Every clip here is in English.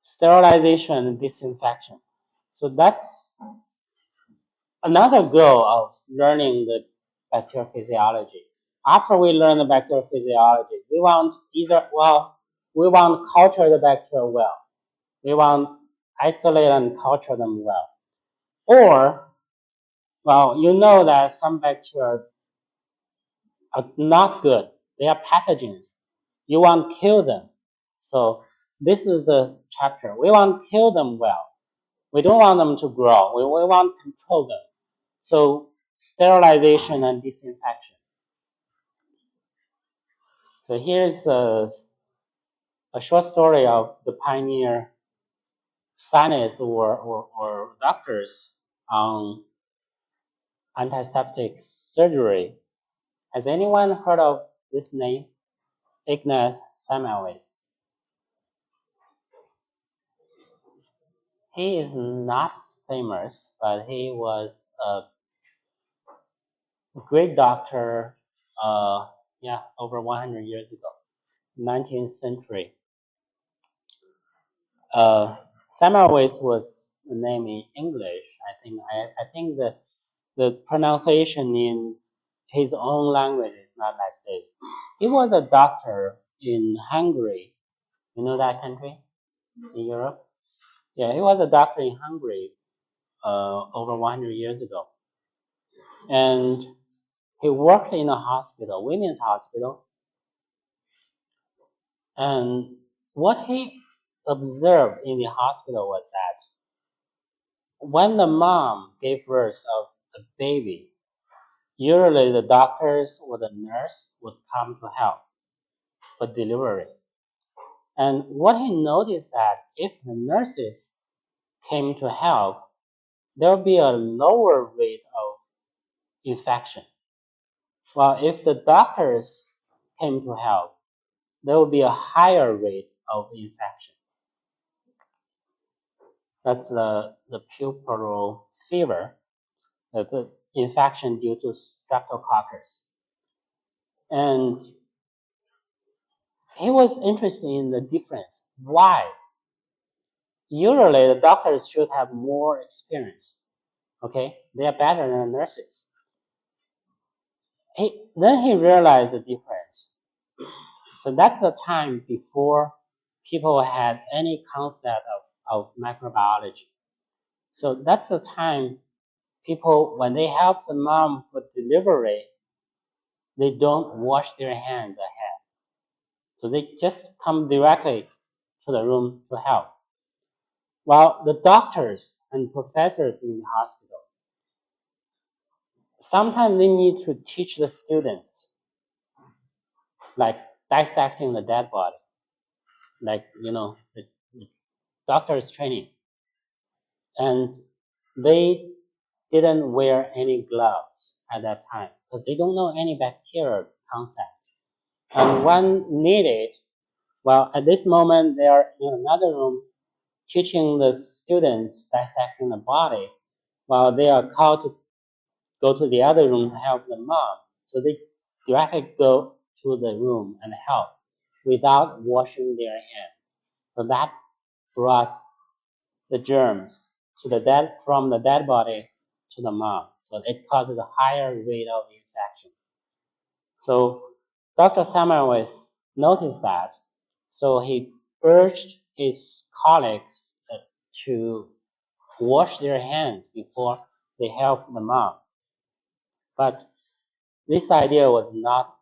sterilization and disinfection. So that's another goal of learning the bacterial physiology. After we learn the bacterial physiology, we want culture the bacteria well. We want isolate and culture them well. Or, you know that some bacteria are not good. They are pathogens. You want to kill them. So this is the chapter. We want to kill them well. We don't want them to grow. We want to control them. So sterilization and disinfection. So here's a short story of the pioneer scientists or doctors on antiseptic surgery. Has anyone heard of this name? Ignaz Semmelweis. He is not famous, but he was a great doctor, over 100 years ago, 19th century. Semmelweis was the name in English. I think the pronunciation in his own language is not like this. He was a doctor in Hungary. You know that country in Europe? Yeah, he was a doctor in Hungary over 100 years ago. And he worked in a hospital, women's hospital. And what he observed in the hospital was that when the mom gave birth of a baby, usually the doctors or the nurse would come to help for delivery. And what he noticed that if the nurses came to help, there would be a lower rate of infection. While if the doctors came to help, there would be a higher rate of infection. That's the puerperal fever, the infection due to streptococcus. And he was interested in the difference. Why? Usually the doctors should have more experience. Okay? They are better than nurses. Then he realized the difference. So that's the time before people had any concept of microbiology. So that's the time people, when they help the mom for delivery, they don't wash their hands ahead. So they just come directly to the room to help. While the doctors and professors in the hospital, sometimes they need to teach the students, like dissecting the dead body, like, the doctor's training. And they didn't wear any gloves at that time because they don't know any bacterial concept. And when needed, at this moment, they are in another room teaching the students dissecting the body while they are called to go to the other room to help the mom. So they directly go to the room and help without washing their hands. So that brought the germs from the dead body to the mom. So it causes a higher rate of infection. So Dr. Semmelweis noticed that. So he urged his colleagues to wash their hands before they help the mom. But this idea was not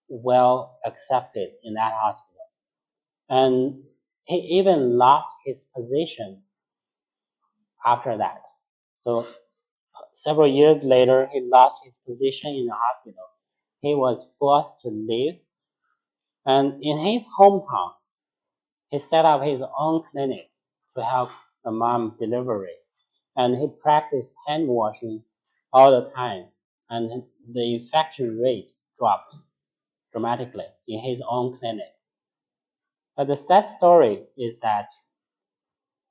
well accepted in that hospital. And he even lost his position after that. So several years later, he lost his position in the hospital. He was forced to leave. And in his hometown, he set up his own clinic to help the mom delivery. And he practiced hand washing all the time. And the infection rate dropped dramatically in his own clinic. But the sad story is that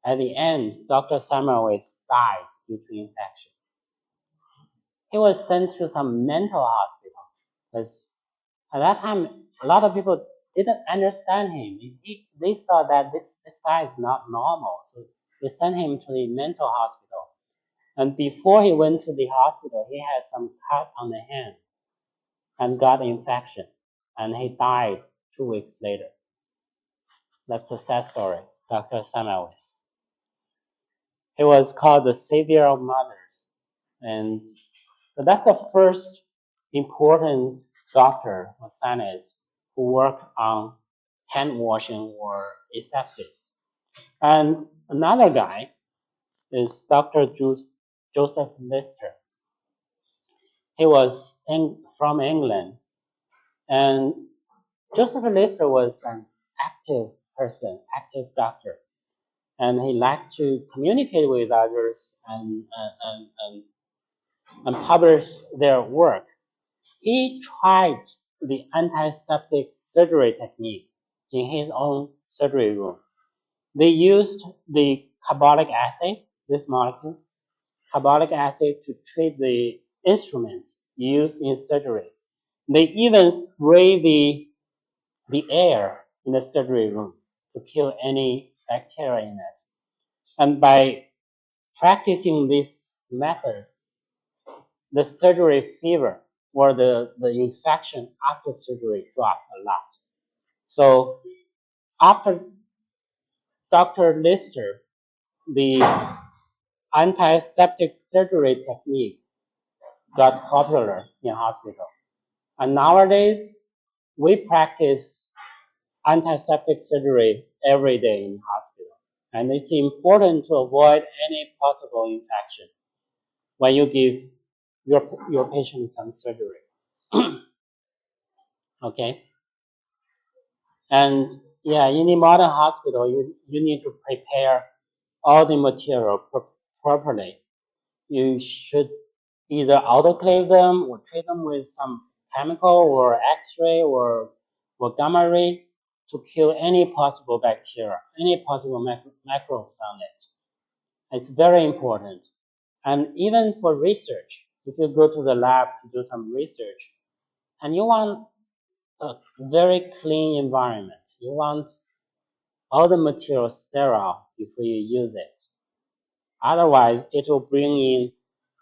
at the end, Dr. Semmelweis died due to infection. He was sent to some mental hospital because at that time, a lot of people didn't understand him. They saw that this guy is not normal, so they sent him to the mental hospital. And before he went to the hospital, he had some cut on the hand and got infection, and he died 2 weeks later. That's a sad story, Dr. Semmelweis. He was called the savior of mothers, and so that's the first important doctor or scientist who worked on hand washing or asepsis. And another guy is Dr. Joseph Lister. He was from England, and Joseph Lister was an active person, active doctor, and he liked to communicate with others and publish their work. He tried the antiseptic surgery technique in his own surgery room. They used the carbolic acid, this molecule, carbolic acid, to treat the instruments used in surgery. They even spray the air in the surgery room to kill any bacteria in it. And by practicing this method, the surgery fever or the infection after surgery dropped a lot. So after Dr. Lister, the antiseptic surgery technique got popular in hospital. And nowadays, we practice antiseptic surgery every day in hospital. And it's important to avoid any possible infection when you give your patient some surgery. Okay? And yeah, in the modern hospital, you need to prepare all the material properly. You should either autoclave them or treat them with some chemical or X-ray or gamma ray to kill any possible bacteria, any possible microbes on it. It's very important. And even for research, if you go to the lab to do some research, and you want a very clean environment, you want all the materials sterile before you use it. Otherwise, it will bring in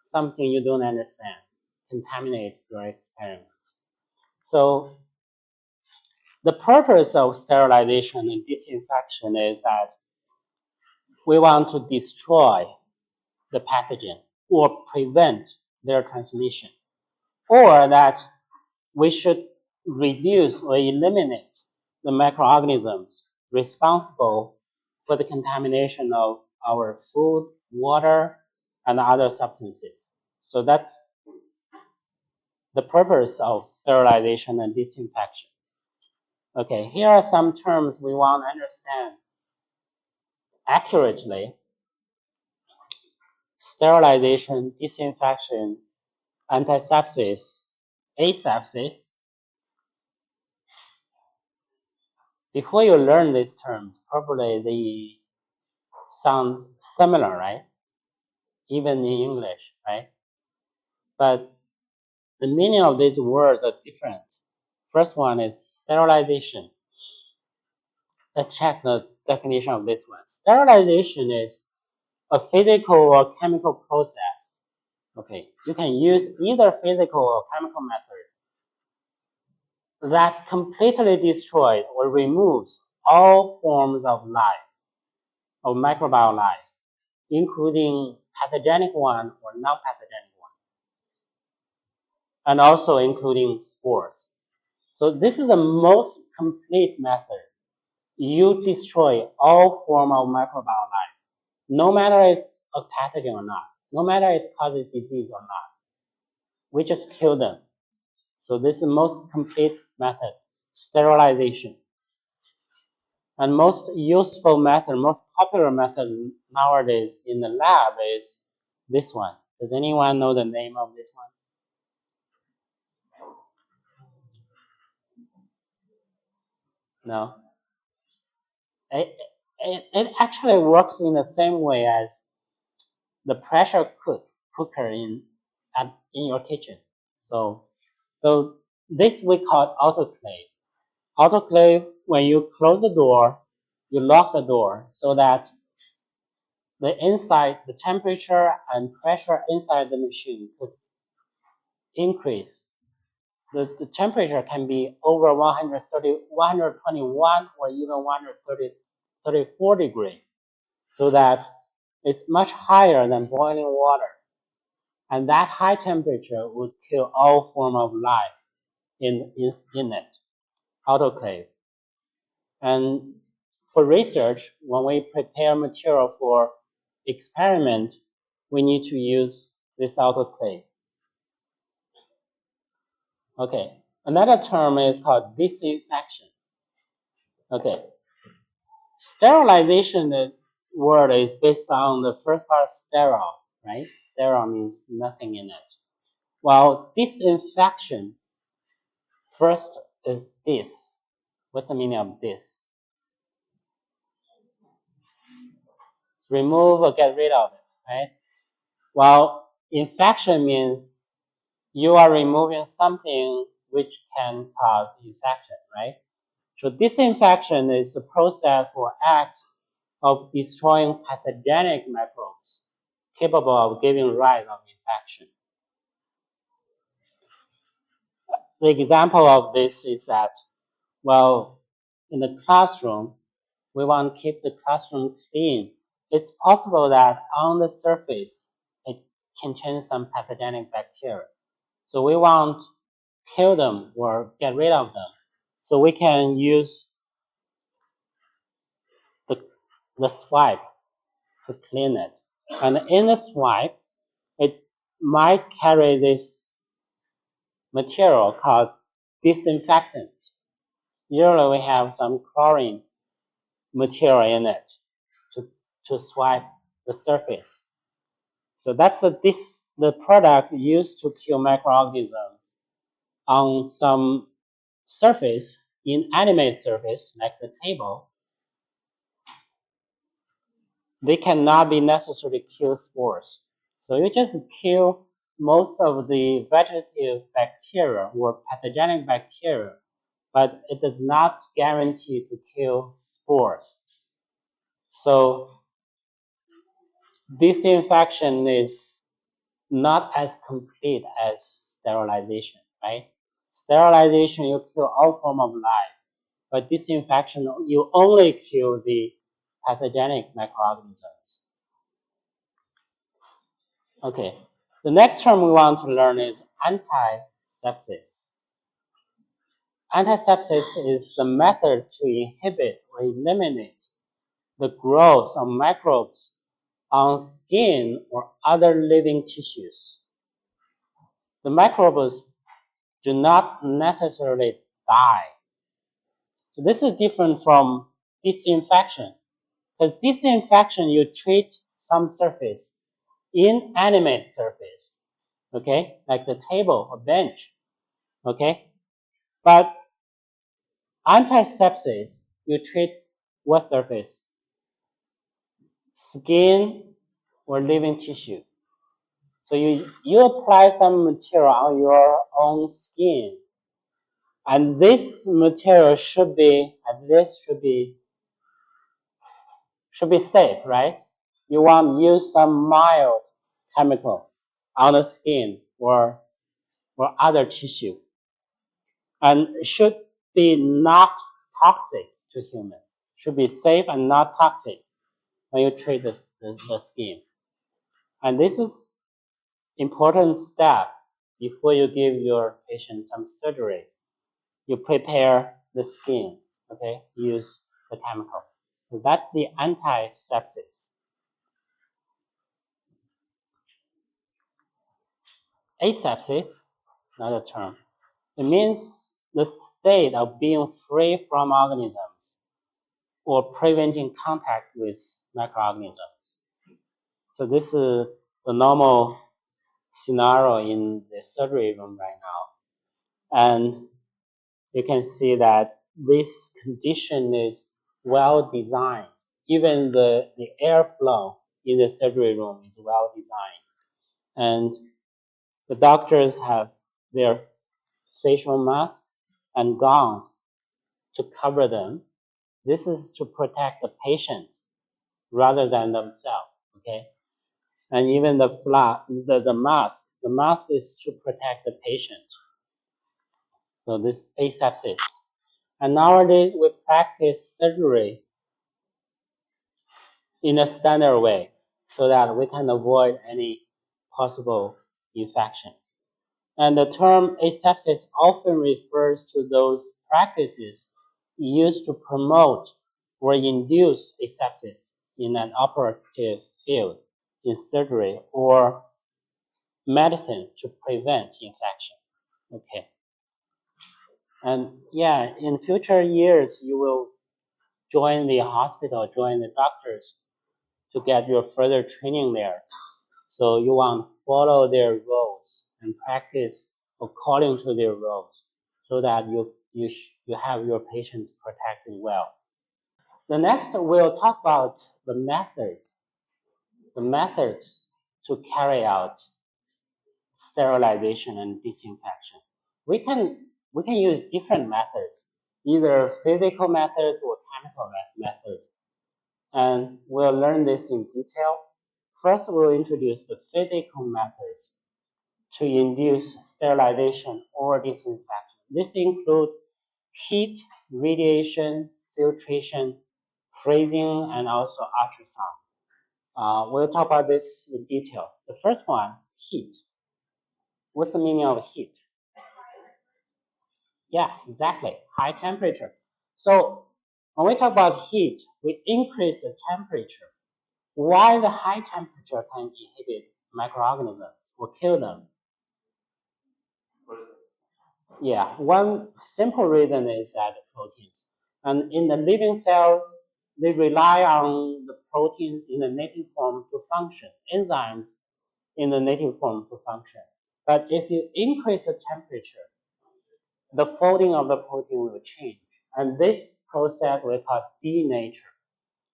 something you don't understand, contaminate your experiments. So the purpose of sterilization and disinfection is that we want to destroy the pathogen or prevent their transmission, or that we should reduce or eliminate the microorganisms responsible for the contamination of our food, water, and other substances. So that's the purpose of sterilization and disinfection. Okay, here are some terms we want to understand accurately. Sterilization, disinfection, antisepsis, asepsis. Before you learn these terms, probably they sound similar, right? Even in English, right? But the meaning of these words are different. First one is sterilization. Let's check the definition of this one. Sterilization is a physical or chemical process. Okay, you can use either physical or chemical method that completely destroys or removes all forms of life, of microbial life, including pathogenic one or non-pathogenic one, and also including spores. So this is the most complete method. You destroy all form of microbial life, no matter it's a pathogen or not, no matter it causes disease or not. We just kill them. So this is the most complete method, sterilization. And most useful method, most popular method nowadays in the lab is this one. Does anyone know the name of this one? No? It actually works in the same way as the pressure cooker in your kitchen. So this we call autoclave. Autoclave, when you close the door, you lock the door so that the temperature and pressure inside the machine could increase. The temperature can be over 121 or even 134 degrees, so that it's much higher than boiling water. And that high temperature would kill all form of life in it, autoclave. And for research, when we prepare material for experiment, we need to use this autoclave. Okay, another term is called disinfection. Okay, sterilization, the word is based on the first part, sterile, right? Sterile means nothing in it. While disinfection, first is this. What's the meaning of this? Remove or get rid of it, right? While infection means you are removing something which can cause infection, right? So disinfection is the process or act of destroying pathogenic microbes capable of giving rise of infection. The example of this is that, well, in the classroom, we want to keep the classroom clean. It's possible that on the surface, it contains some pathogenic bacteria. So we want to kill them or get rid of them. So we can use the swipe to clean it. And in the swipe, it might carry this material called disinfectant. Usually we have some chlorine material in it to swipe the surface. So that's the product used to kill microorganisms on some surface, inanimate surface like the table. They cannot be necessarily kill spores. So you just kill most of the vegetative bacteria or pathogenic bacteria, but it does not guarantee to kill spores. So disinfection is not as complete as sterilization, right? Sterilization, you kill all form of life, but disinfection, you only kill the pathogenic microorganisms. Okay, the next term we want to learn is antisepsis. Antisepsis is the method to inhibit or eliminate the growth of microbes on skin or other living tissues. The microbes do not necessarily die. So this is different from disinfection. Because disinfection, you treat some surface, inanimate surface, okay, like the table or bench, okay? But antisepsis, you treat what surface? Skin or living tissue. So you apply some material on your own skin, and this material should be safe, right? You want to use some mild chemical on the skin or other tissue, and should be not toxic to human. Should be safe and not toxic when you treat the skin. And this is important step before you give your patient some surgery. You prepare the skin, okay? Use the chemical. So that's the antisepsis. Asepsis, another term. It means the state of being free from organisms or preventing contact with microorganisms. So this is the normal scenario in the surgery room right now. And you can see that this condition is well designed. Even the airflow in the surgery room is well designed. And the doctors have their facial mask and gowns to cover them. This is to protect the patient rather than themselves, okay? And even the mask is to protect the patient. So this asepsis. And nowadays we practice surgery in a standard way so that we can avoid any possible infection. And the term asepsis often refers to those practices used to promote or induce asepsis in an operative field, in surgery or medicine to prevent infection. Okay. And yeah, in future years, you will join the hospital, join the doctors to get your further training there. So you want to follow their roles and practice according to their roles so that you have your patients protected well. The next, we'll talk about the methods to carry out sterilization and disinfection. We can use different methods, either physical methods or chemical methods, and we'll learn this in detail. First, we'll introduce the physical methods to induce sterilization or disinfection. This includes heat, radiation, filtration, freezing, and also ultrasound. We'll talk about this in detail. The first one, heat. What's the meaning of heat? Yeah, exactly, high temperature. So when we talk about heat, we increase the temperature. Why the high temperature can inhibit microorganisms or kill them? Yeah, one simple reason is that the proteins. And in the living cells, they rely on the proteins in the native form to function, enzymes in the native form to function. But if you increase the temperature, the folding of the protein will change. And this process we call denature.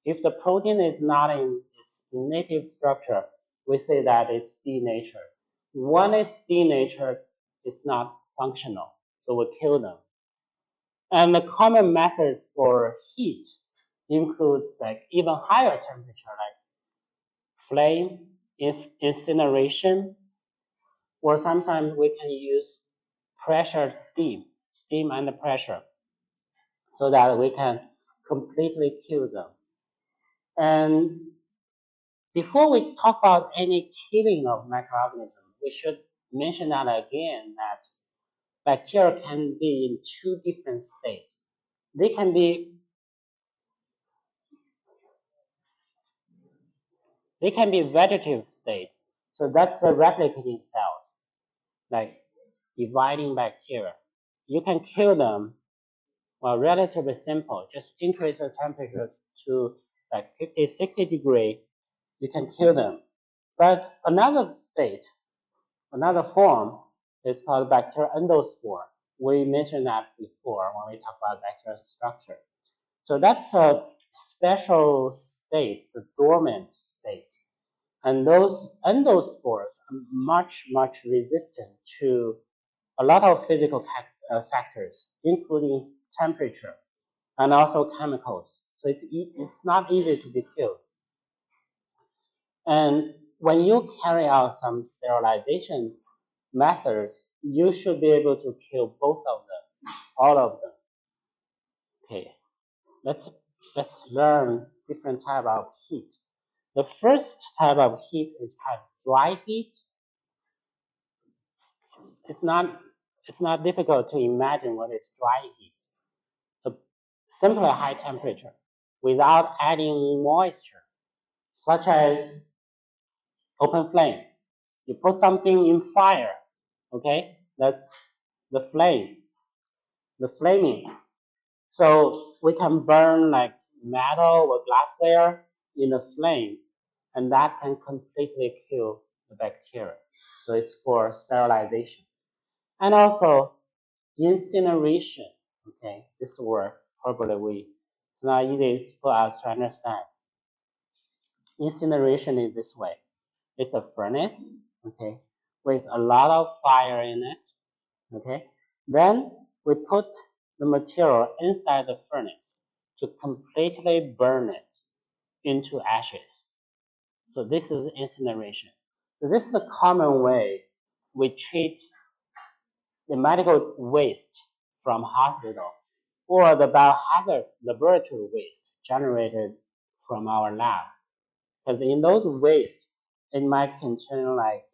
If the protein is not in its native structure, we say that it's denatured. When it's denatured, it's not functional, so we kill them. And the common methods for heat include like even higher temperature, like flame, incineration, or sometimes we can use pressured steam under pressure, so that we can completely kill them. And before we talk about any killing of microorganisms, we should mention that again that bacteria can be in two different states. They can be vegetative state. So that's the replicating cells, like dividing bacteria. You can kill them, well, relatively simple. Just increase the temperature to like 50, 60 degrees, you can kill them. But another state, another form is called bacterial endospore. We mentioned that before when we talk about bacterial structure. So that's a special state, the dormant state. And those endospores are much, much resistant to a lot of physical factors, including temperature and also chemicals. So it's not easy to be killed. And when you carry out some sterilization methods, you should be able to kill both of them, all of them. Okay, let's learn different type of heat. The first type of heat is called dry heat. It's not difficult to imagine what is dry heat. So simply high temperature without adding moisture, such as open flame. You put something in fire, okay? That's the flame, the flaming. So we can burn like metal or glassware in a flame, and that can completely kill the bacteria. So it's for sterilization. And also incineration, okay? This word probably it's not easy for us to understand. Incineration is this way. It's a furnace, okay, with a lot of fire in it, okay? Then we put the material inside the furnace to completely burn it into ashes. So this is incineration. So this is a common way we treat the medical waste from hospital or the biohazard laboratory waste generated from our lab. Because in those waste, it might contain like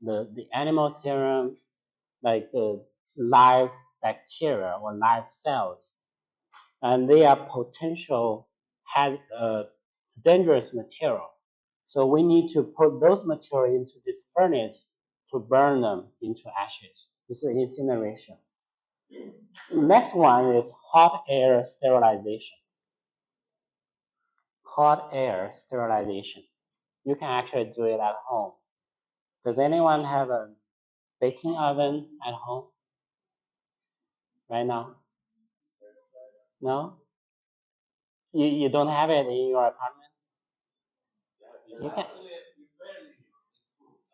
the animal serum, like live bacteria or live cells, and they are potential dangerous material. So we need to put those material into this furnace to burn them into ashes. This is incineration. Next one is hot air sterilization. Hot air sterilization. You can actually do it at home. Does anyone have a baking oven at home right now? No? You don't have it in your apartment? You can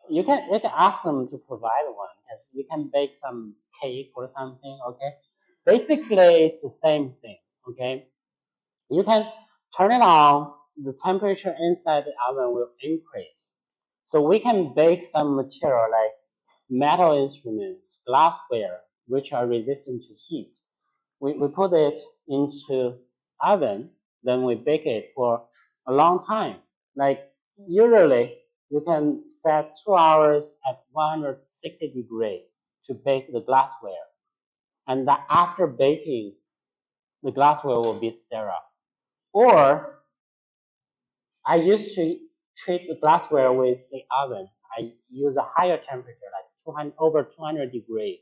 you can ask them to provide one, because you can bake some cake or something, okay? Basically it's the same thing, okay? You can turn it on, the temperature inside the oven will increase. So we can bake some material like metal instruments, glassware, which are resistant to heat. We put it into oven, then we bake it for a long time. Like usually you can set 2 hours at 160 degrees to bake the glassware. And that after baking, the glassware will be sterile. Or I used to treat the glassware with the oven. I use a higher temperature, like 200, over 200 degrees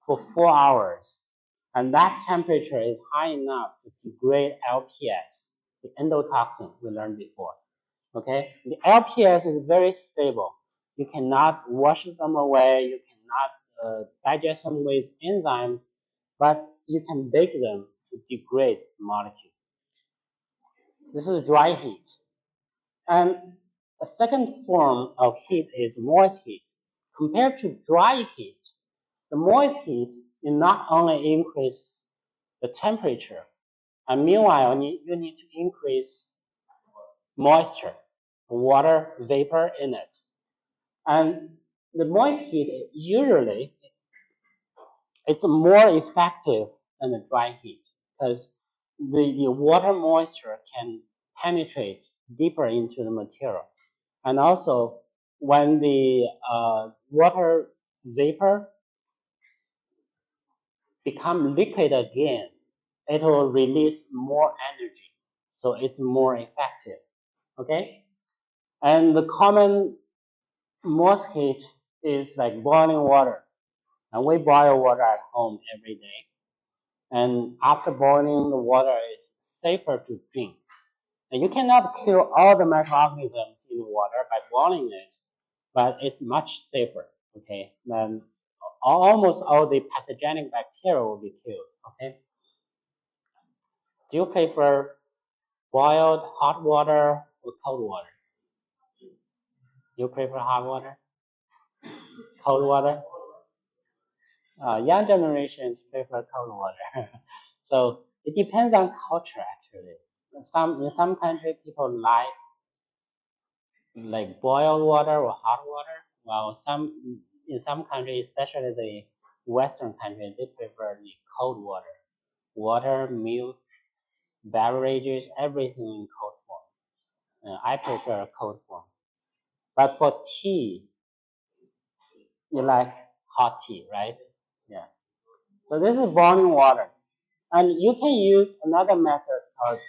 for 4 hours. And that temperature is high enough to degrade LPS, the endotoxin we learned before. Okay, the LPS is very stable. You cannot wash them away. You cannot digest them with enzymes, but you can bake them to degrade the molecule. This is dry heat. And a second form of heat is moist heat. Compared to dry heat, the moist heat will not only increase the temperature, and meanwhile you need to increase moisture, water vapor in it. And the moist heat usually it's more effective than the dry heat, because the water moisture can penetrate deeper into the material. And also when the water vapor become liquid again, it will release more energy, so it's more effective. Okay, and the common most heat is like boiling water, and we boil water at home every day, and after boiling the water is safer to drink, and you cannot kill all the microorganisms in the water by boiling it, but it's much safer. Okay, then almost all the pathogenic bacteria will be killed. Okay, do you prefer boiled hot water or cold water? You prefer hot water? Cold water? Young generations prefer cold water. So it depends on culture actually. In some countries people like boiled water or hot water, while in some countries, especially the Western countries, they prefer the cold water. Water, milk, beverages, everything in cold form. I prefer cold form. But for tea, you like hot tea, right? Yeah. So this is boiling water. And you can use another method called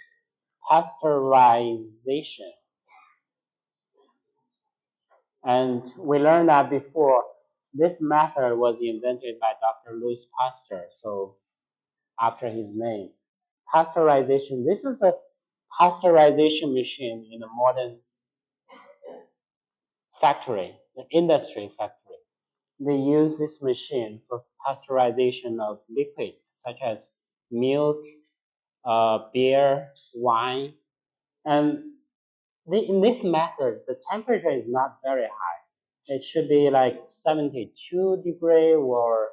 pasteurization. And we learned that before. This method was invented by Dr. Louis Pasteur, so after his name. Pasteurization. This is a pasteurization machine in a modern factory, the industry factory. They use this machine for pasteurization of liquids such as milk, beer, wine, and in this method, the temperature is not very high. It should be like 72 degree or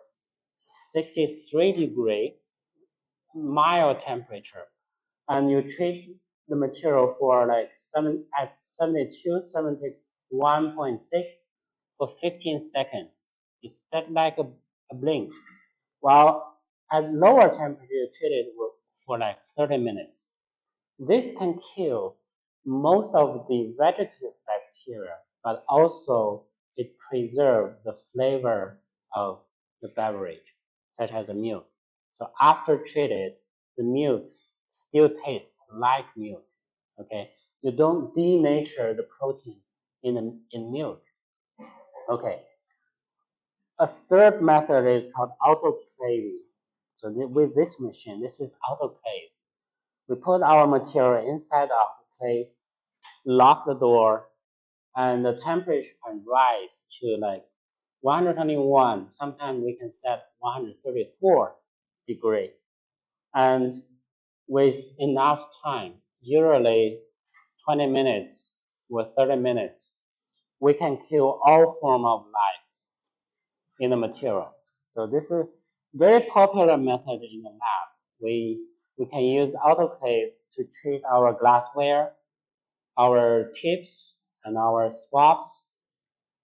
63 degree. mild temperature, and you treat the material for like 72, 71.6 for 15 seconds. It's that like a blink. While at lower temperature, you treat it for like 30 minutes. This can kill most of the vegetative bacteria, but also it preserves the flavor of the beverage, such as the milk. So after treated, the milk still tastes like milk. Okay, you don't denature the protein in milk. Okay, a third method is called autoclaving. So with this machine, this is autoclave. We put our material inside the autoclave, lock the door, and the temperature can rise to like 121. Sometimes we can set 134 degree. And with enough time, usually 20 minutes or 30 minutes, we can kill all form of life in the material. So this is very popular method in the lab. We can use autoclave to treat our glassware, our chips, and our swaps.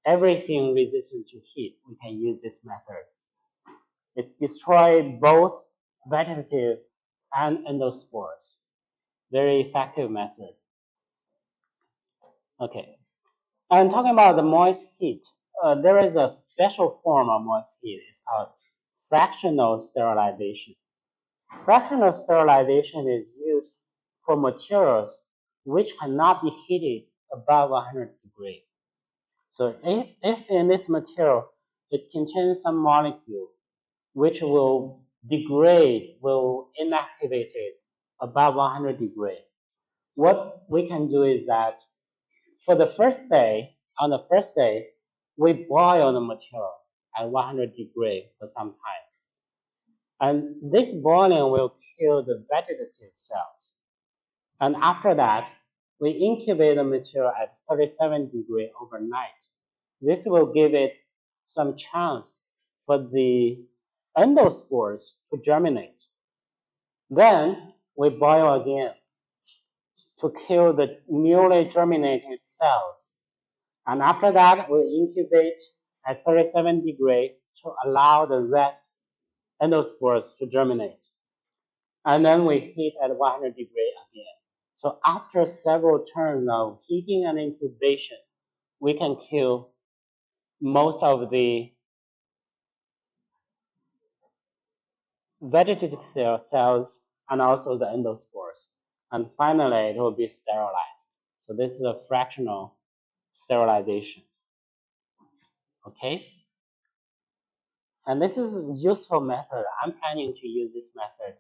Everything resistant to heat, we can use this method. It destroys both vegetative and endospores. Very effective method. Okay. And talking about the moist heat, there is a special form of moist heat. It's called fractional sterilization. Fractional sterilization is used for materials which cannot be heated above 100 degrees. So if in this material it contains some molecule which will degrade, will inactivate it above 100 degrees, what we can do is that for the first day, on the first day, we boil the material at 100 degrees for some time. And this boiling will kill the vegetative cells. And after that, we incubate the material at 37 degrees overnight. This will give it some chance for the endospores to germinate. Then we boil again to kill the newly germinated cells. And after that, we incubate at 37 degrees to allow the rest endospores to germinate. And then we heat at 100 degrees again. So after several turns of heating and incubation, we can kill most of the vegetative cells and also the endospores. And finally, it will be sterilized. So this is a fractional sterilization. Okay? And this is a useful method. I'm planning to use this method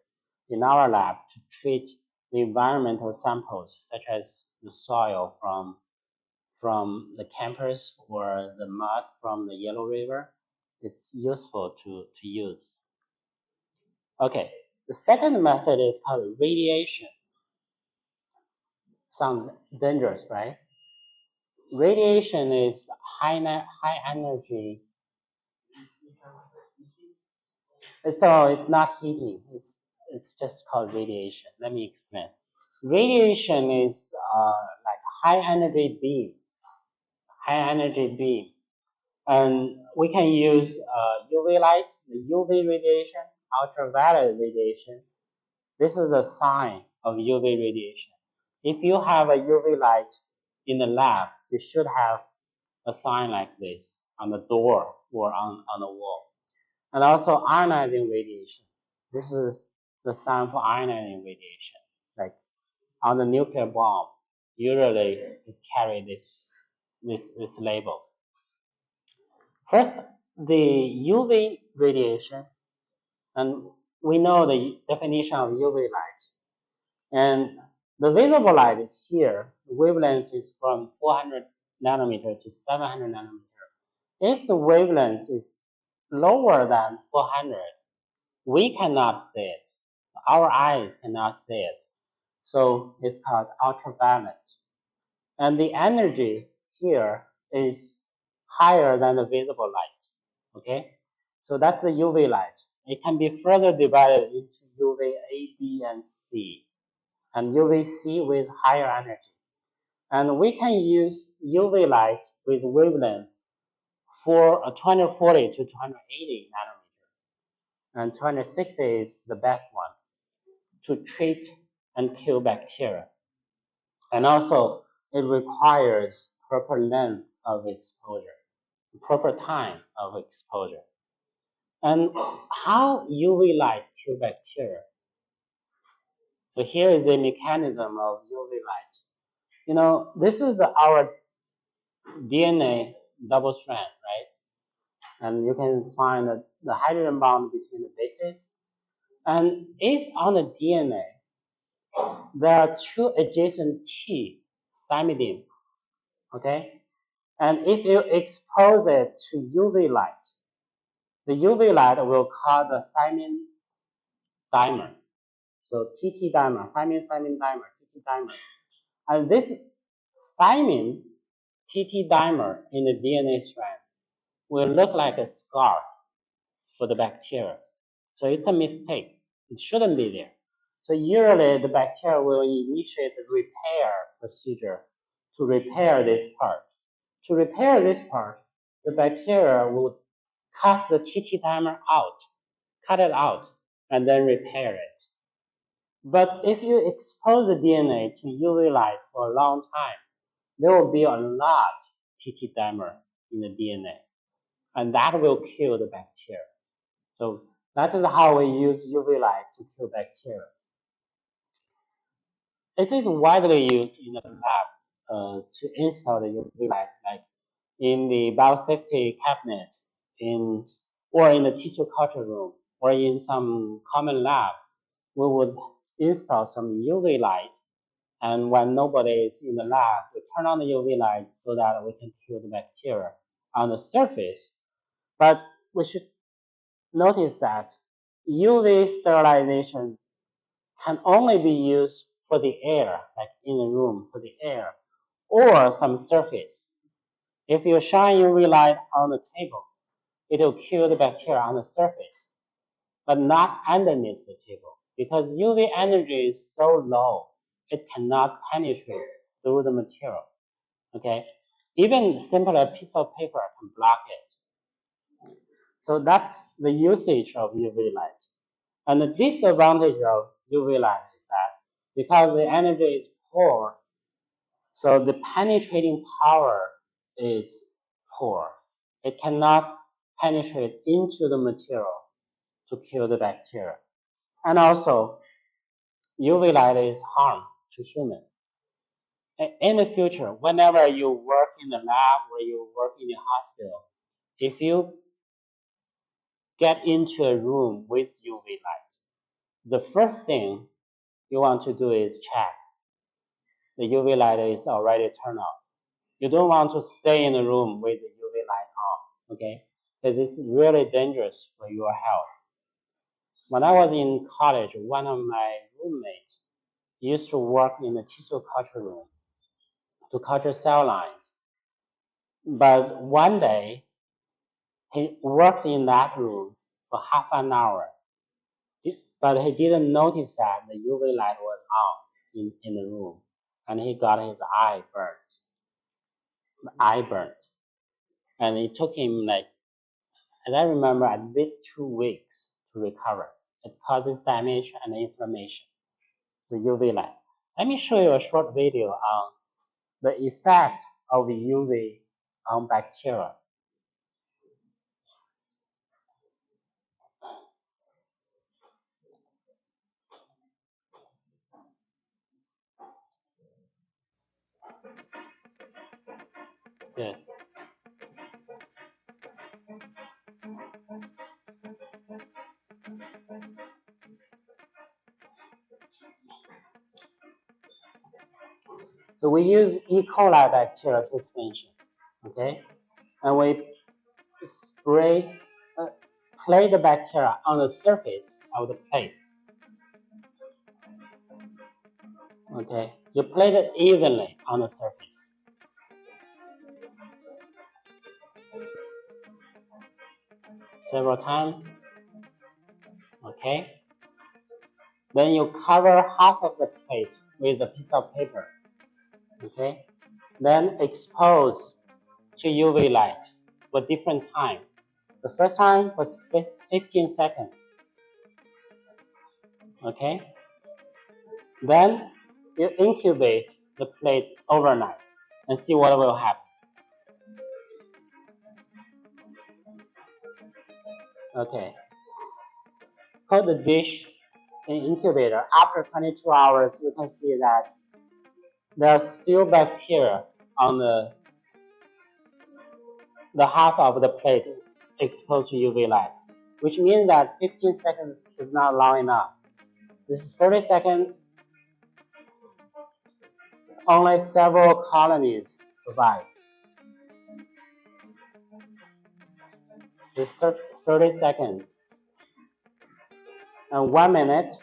in our lab to treat the environmental samples, such as the soil from the campus or the mud from the Yellow River. It's useful to use. Okay, the second method is called radiation. Sounds dangerous, right? Radiation is high energy. It's not heating. It's just called radiation. Let me explain. Radiation is like high energy beam. High energy beam. And we can use UV light, the UV radiation, ultraviolet radiation. This is a sign of UV radiation. If you have a UV light in the lab, you should have a sign like this on the door or on the wall. And also ionizing radiation. This is the sign for ionizing radiation. Like on the nuclear bomb, usually it carry this label. First, the UV radiation, and we know the definition of UV light. And the visible light is here. The wavelength is from 400 nanometer to 700 nanometer. If the wavelength is lower than 400, we cannot see it. Our eyes cannot see it. So it's called ultraviolet. And the energy here is higher than the visible light. Okay? So that's the UV light. it can be further divided into UVA, B, and C, and UVC with higher energy. And we can use UV light with wavelength for 240 to 280 nanometer, and 260 is the best one to treat and kill bacteria. And also, it requires proper length of exposure, proper time of exposure. And how UV light kill bacteria? So here is the mechanism of UV light. You know, this is our DNA double strand, right? And you can find the hydrogen bond between the bases. And if on the DNA there are two adjacent T thymidine, okay? And if you expose it to UV light, the UV light will cause the thymine dimer. So TT dimer, thymine dimer, TT dimer. And this thymine TT dimer in the DNA strand will look like a scar for the bacteria. So it's a mistake. It shouldn't be there. So usually the bacteria will initiate the repair procedure to repair this part. To repair this part, the bacteria will cut the TT dimer out, cut it out, and then repair it. But if you expose the DNA to UV light for a long time, there will be a lot TT dimer in the DNA, and that will kill the bacteria. So that is how we use UV light to kill bacteria. It is widely used in the lab to install the UV light, like in the biosafety cabinet, or in the tissue culture room, or in some common lab. We would install some UV light, and when nobody is in the lab, we turn on the UV light so that we can kill the bacteria on the surface. But we should notice that UV sterilization can only be used for the air, like in a room, for the air, or some surface. If you shine UV light on the table, it will kill the bacteria on the surface, but not underneath the table, because UV energy is so low, it cannot penetrate through the material, okay? Even simpler piece of paper can block it. So that's the usage of UV light. And the disadvantage of UV light is that because the energy is poor, so the penetrating power is poor. It cannot penetrate into the material to kill the bacteria. And also, UV light is harm to human. In the future, whenever you work in the lab or you work in the hospital, if you get into a room with UV light, the first thing you want to do is check the UV light is already turned off. You don't want to stay in the room with the UV light on, okay? Because it's really dangerous for your health. When I was in college, one of my roommates used to work in the tissue culture room to culture cell lines. But one day, he worked in that room for half an hour, but he didn't notice that the UV light was on in the room, and he got his eye burnt. And it took him, like, as I remember, at least 2 weeks to recover. It causes damage and inflammation, the UV light. Let me show you a short video on the effect of UV on bacteria. Good. So we use E. coli bacteria suspension, okay? And we spray, plate the bacteria on the surface of the plate. Okay, you plate it evenly on the surface. Several times. Okay? Then you cover half of the plate with a piece of paper. Okay? Then expose to UV light for different time. The first time was 15 seconds. Okay? Then you incubate the plate overnight and see what will happen. Okay. Put the dish in incubator. After 22 hours, you can see that there are still bacteria on the half of the plate exposed to UV light, which means that 15 seconds is not long enough. This is 30 seconds. Only several colonies survive. This is 30 seconds. And 1 minute.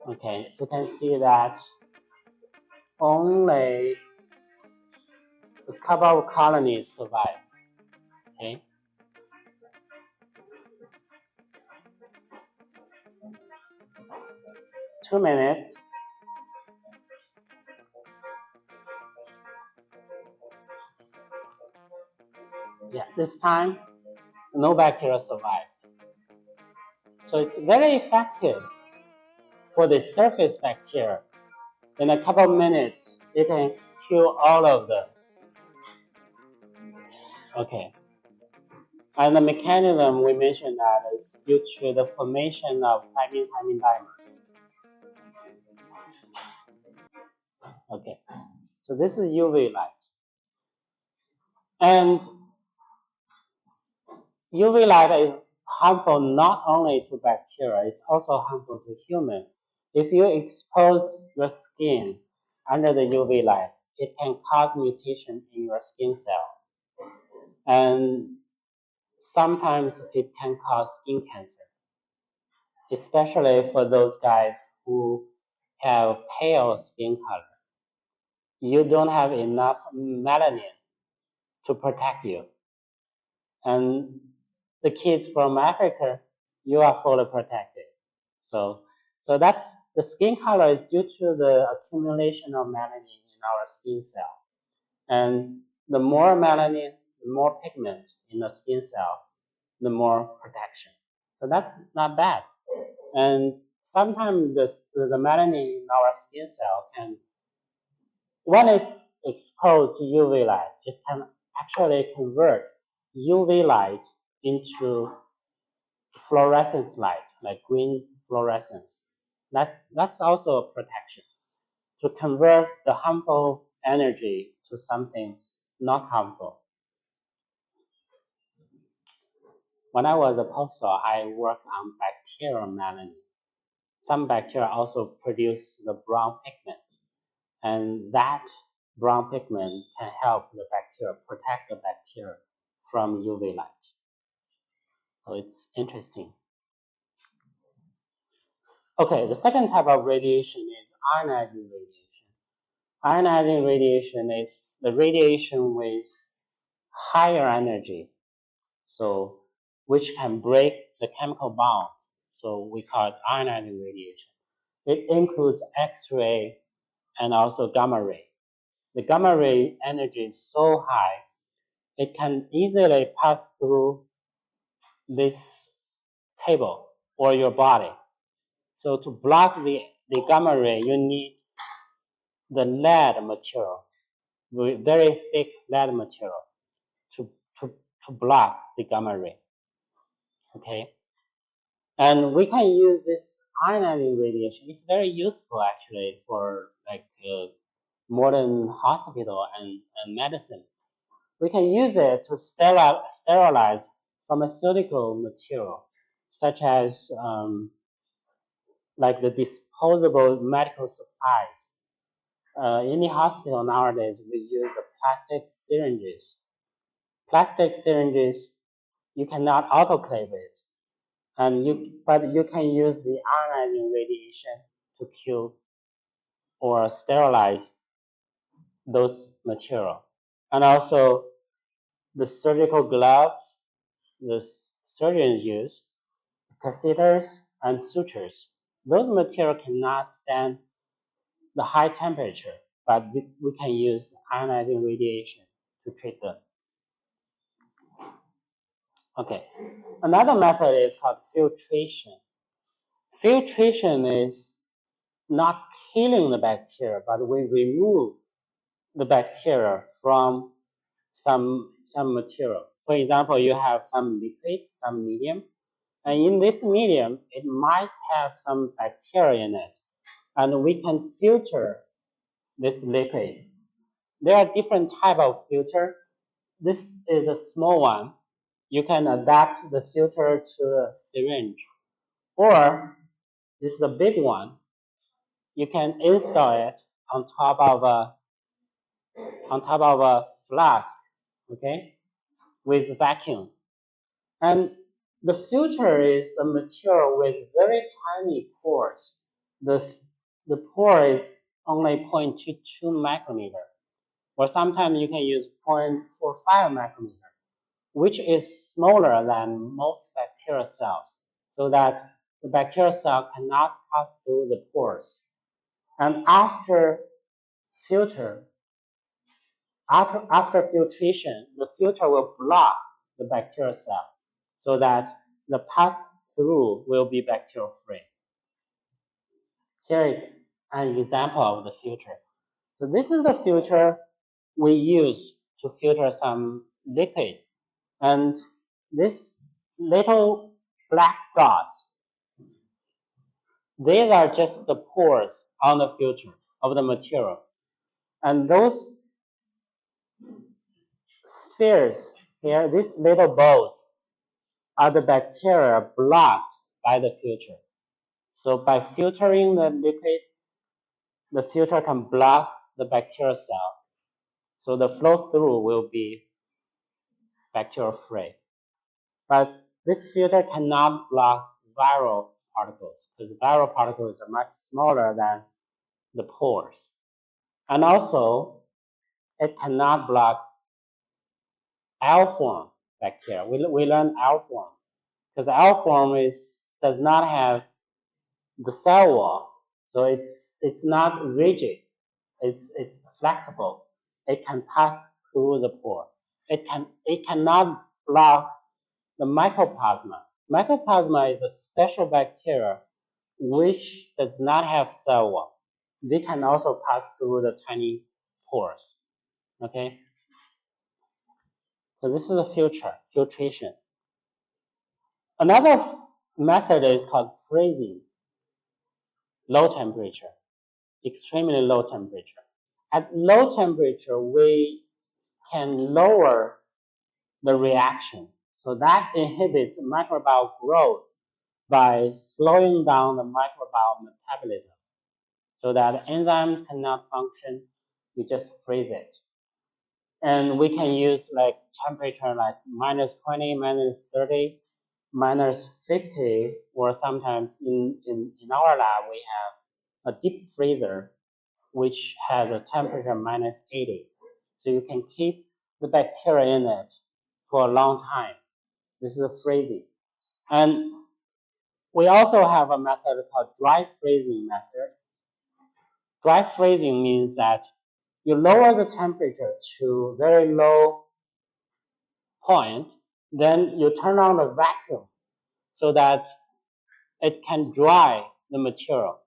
Okay, you can see that only a couple of colonies survive. Okay. Two minutes. Yeah, this time no bacteria survived. So it's very effective for the surface bacteria. In a couple of minutes, you can kill all of them. Okay. And the mechanism we mentioned that is due to the formation of thymine dimer. Okay. So this is UV light. And UV light is harmful not only to bacteria, it's also harmful to human. If you expose your skin under the UV light, it can cause mutation in your skin cell. And sometimes it can cause skin cancer, especially for those guys who have pale skin color. You don't have enough melanin to protect you. And the kids from Africa, you are fully protected. So that's the skin color is due to the accumulation of melanin in our skin cell. And the more melanin, the more pigment in the skin cell, the more protection. So that's not bad. And sometimes the melanin in our skin cell can, when it's exposed to UV light, it can actually convert UV light into fluorescence light, like green fluorescence. That's also a protection to convert the harmful energy to something not harmful. When I was a postdoc, I worked on bacterial melanin. Some bacteria also produce the brown pigment, and that brown pigment can help the bacteria, protect the bacteria from UV light. So it's interesting. Okay, the second type of radiation is ionizing radiation. Ionizing radiation is the radiation with higher energy, so which can break the chemical bond. So we call it ionizing radiation. It includes X-ray and also gamma ray. The gamma ray energy is so high, it can easily pass through this table or your body. So to block the gamma ray, you need the lead material, very thick lead material to, to, to block the gamma ray. Okay? And we can use this ionizing radiation. It's very useful actually for like modern hospital and medicine. We can use it to sterilize pharmaceutical material, such as like the disposable medical supplies. In the hospital nowadays, we use the plastic syringes. Plastic syringes, you cannot autoclave it, but you can use the ionizing radiation to kill or sterilize those material. And also, the surgical gloves the surgeons use, catheters, and sutures. Those materials cannot stand the high temperature, but we can use ionizing radiation to treat them. Okay, another method is called filtration. Filtration is not killing the bacteria, but we remove the bacteria from some material. For example, you have some liquid, some medium, and in this medium, it might have some bacteria in it, and we can filter this liquid. There are different type of filter. This is a small one. You can adapt the filter to a syringe, or this is a big one. You can install it on top of a flask, okay, with vacuum. And the filter is a material with very tiny pores. The pore is only 0.22 micrometer, or sometimes you can use 0.45 micrometer, which is smaller than most bacterial cells, so that the bacterial cell cannot pass through the pores. And after filtration, the filter will block the bacterial cell so that the path through will be bacterial free. Here is an example of the filter. So this is the filter we use to filter some liquid. And this little black dots, these are just the pores on the filter of the material. And those spheres here, these little balls, are the bacteria blocked by the filter. So by filtering the liquid, the filter can block the bacterial cell. So the flow through will be bacterial free. But this filter cannot block viral particles because viral particles are much smaller than the pores. And also, it cannot block L-form bacteria. We learned L-form because L-form does not have the cell wall, so it's not rigid. It's flexible. It can pass through the pore. It cannot block the mycoplasma. Mycoplasma is a special bacteria which does not have cell wall. They can also pass through the tiny pores. Okay. So this is a filtration. Another method is called freezing, low temperature, extremely low temperature. At low temperature, we can lower the reaction. So that inhibits microbial growth by slowing down the microbial metabolism so that enzymes cannot function. We just freeze it. And we can use like temperature like -20, -30, -50, or sometimes in our lab we have a deep freezer which has a temperature -80. So you can keep the bacteria in it for a long time. This is a freezing. And we also have a method called dry freezing method. Dry freezing means that you lower the temperature to very low point, then you turn on the vacuum so that it can dry the material.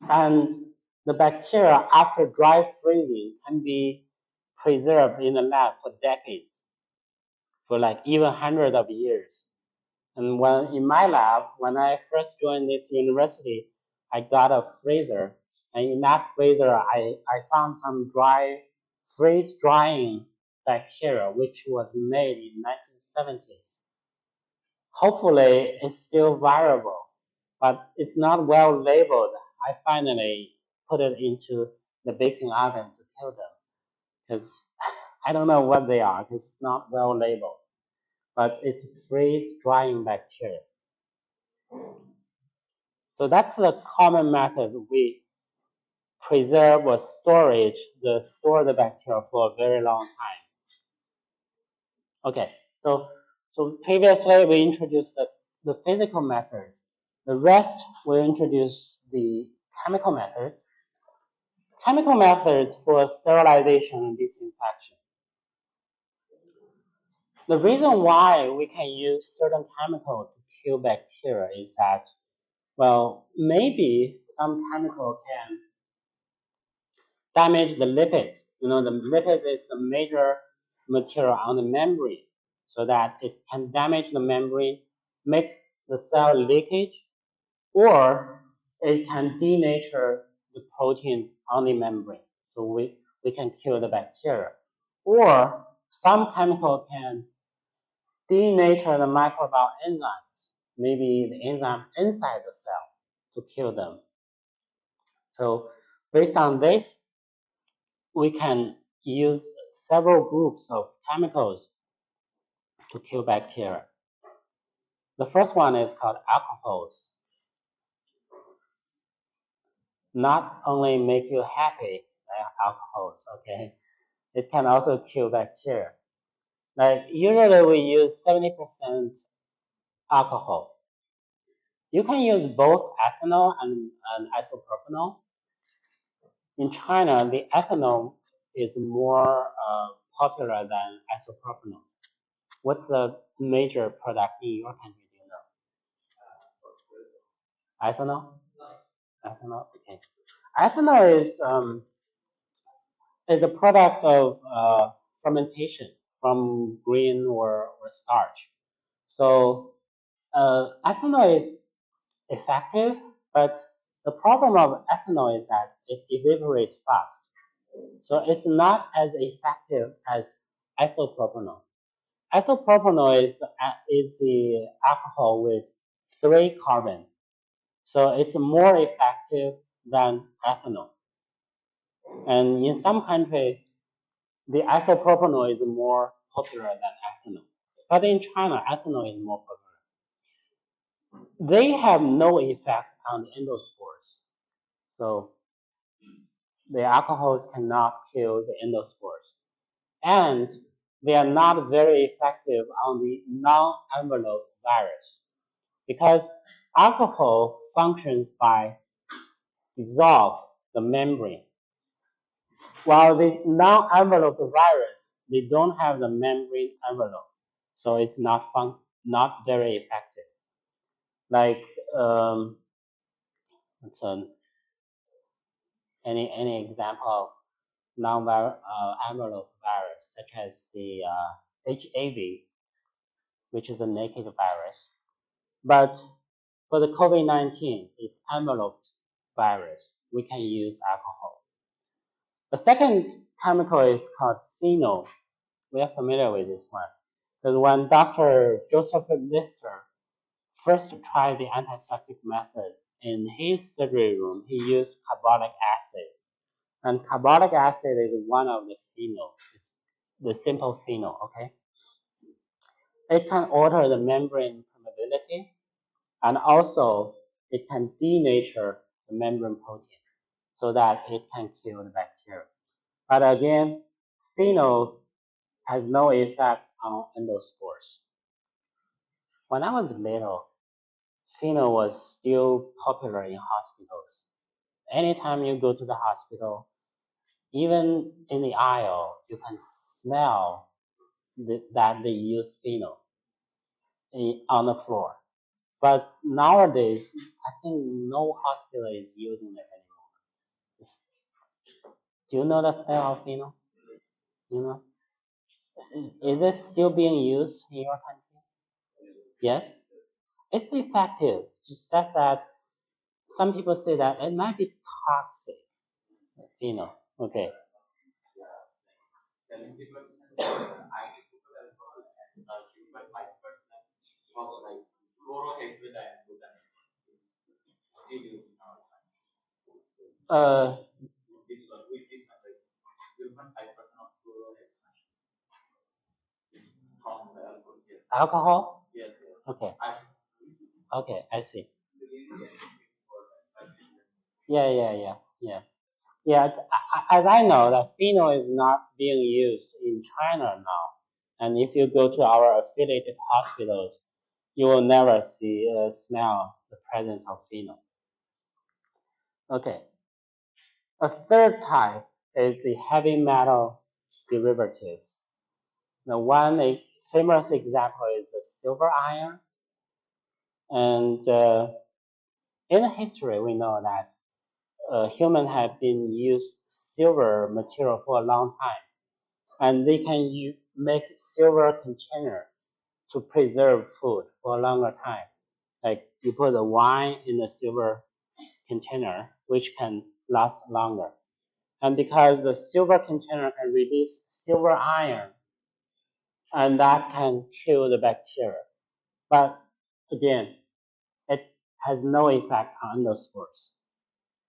And the bacteria after dry freezing can be preserved in the lab for decades, for like even hundreds of years. And when in my lab, when I first joined this university, I got a freezer, and in that freezer, I found some freeze drying bacteria, which was made in 1970s. Hopefully, it's still viable, but it's not well labeled. I finally put it into the baking oven to kill them because I don't know what they are. It's not well labeled, but it's freeze drying bacteria. So that's a common method. We preserve or store the bacteria for a very long time. Okay, so previously we introduced the physical methods. The rest we introduce the chemical methods. Chemical methods for sterilization and disinfection. The reason why we can use certain chemical to kill bacteria is that, well, maybe some chemical can damage the lipid. You know, the lipid is the major material on the membrane, so that it can damage the membrane, makes the cell leakage, or it can denature the protein on the membrane, so we can kill the bacteria. Or some chemical can denature the microbial enzymes, maybe the enzyme inside the cell, to kill them. So based on this, we can use several groups of chemicals to kill bacteria. The first one is called alcohols. Not only make you happy, alcohols, okay? It can also kill bacteria. Like usually we use 70% alcohol. You can use both ethanol and isopropanol. In China, the ethanol is more popular than isopropanol. What's the major product in your country? Do you know? Ethanol? Ethanol. Okay. Ethanol is a product of fermentation from grain or starch. So ethanol is effective, but the problem of ethanol is that it evaporates fast. So it's not as effective as isopropanol. Isopropanol is the alcohol with 3 carbon. So it's more effective than ethanol. And in some countries, the isopropanol is more popular than ethanol. But in China, ethanol is more popular. They have no effect on the endospores. So the alcohols cannot kill the endospores. And they are not very effective on the non-envelope virus, because alcohol functions by dissolve the membrane, while the non-envelope virus, they don't have the membrane envelope, so it's not very effective. Like it's any example of non-envelope virus, such as the HAV, which is a naked virus. But for the COVID-19, it's enveloped virus. We can use alcohol. The second chemical is called phenol. We are familiar with this one. Because when Dr. Joseph Lister first tried the antiseptic method in his surgery room, he used carbolic acid. And carbolic acid is one of the phenol. It's the simple phenol, okay? It can alter the membrane permeability, and also it can denature the membrane protein so that it can kill the bacteria. But again, phenol has no effect on endospores. When I was little, phenol was still popular in hospitals. Anytime you go to the hospital, even in the aisle, you can smell that they use phenol on the floor. But nowadays, I think no hospital is using it anymore. Do you know the smell of phenol? You know, is it still being used in your country? Yes, it's effective. It's just that some people say that it might be toxic. Phenol. Okay. Uh, alcohol? Okay. Okay, I see. Yeah. Yeah, as I know, that phenol is not being used in China now, And if you go to our affiliated hospitals, you will never smell the presence of phenol. Okay. A third type is the heavy metal derivatives. The one famous example is the silver iron. And in history, we know that humans have been used silver material for a long time, and they can make silver container to preserve food for a longer time. Like you put the wine in a silver container, which can last longer. And because the silver container can release silver iron, and that can kill the bacteria. But again, it has no effect on endospores.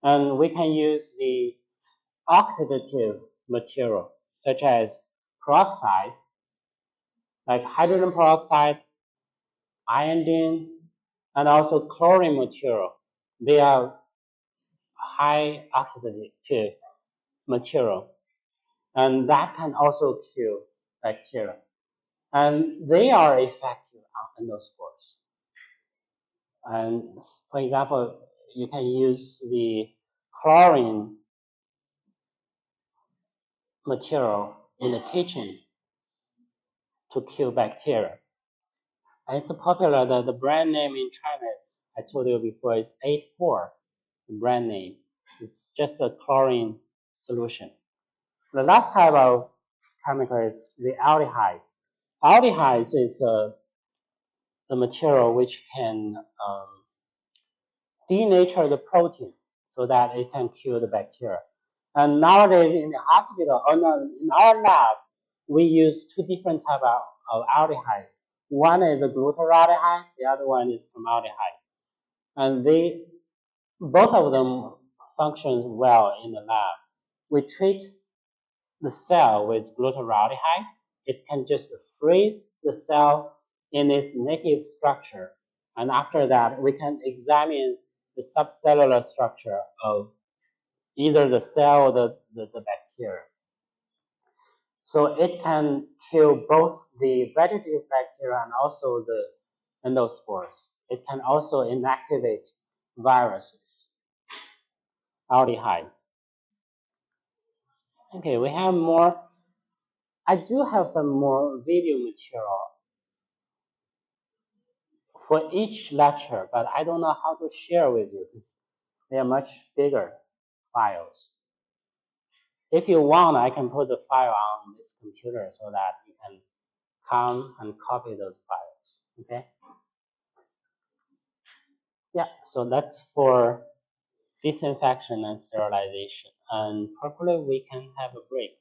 And we can use the oxidative material, such as peroxides, like hydrogen peroxide, iodine, and also chlorine material. They are high oxidative material, and that can also kill bacteria. And they are effective on endospores. And for example, you can use the chlorine material in the kitchen to kill bacteria. And it's popular. The brand name in China, I told you before, is 84. The brand name. It's just a chlorine solution. The last type of chemical is the aldehyde. Aldehydes is the material which can denature the protein so that it can kill the bacteria. And nowadays in the hospital, or no, in our lab, we use two different types of aldehydes. One is a glutaraldehyde, the other one is formaldehyde. And both of them functions well in the lab. We treat the cell with glutaraldehyde. It can just freeze the cell in its native structure. And after that, we can examine the subcellular structure of either the cell or the bacteria. So it can kill both the vegetative bacteria and also the endospores. It can also inactivate viruses, aldehydes. Okay, we have more. I do have some more video material for each lecture, but I don't know how to share with you because they are much bigger files. If you want, I can put the file on this computer so that you can come and copy those files, okay? Yeah, so that's for disinfection and sterilization. And probably we can have a break.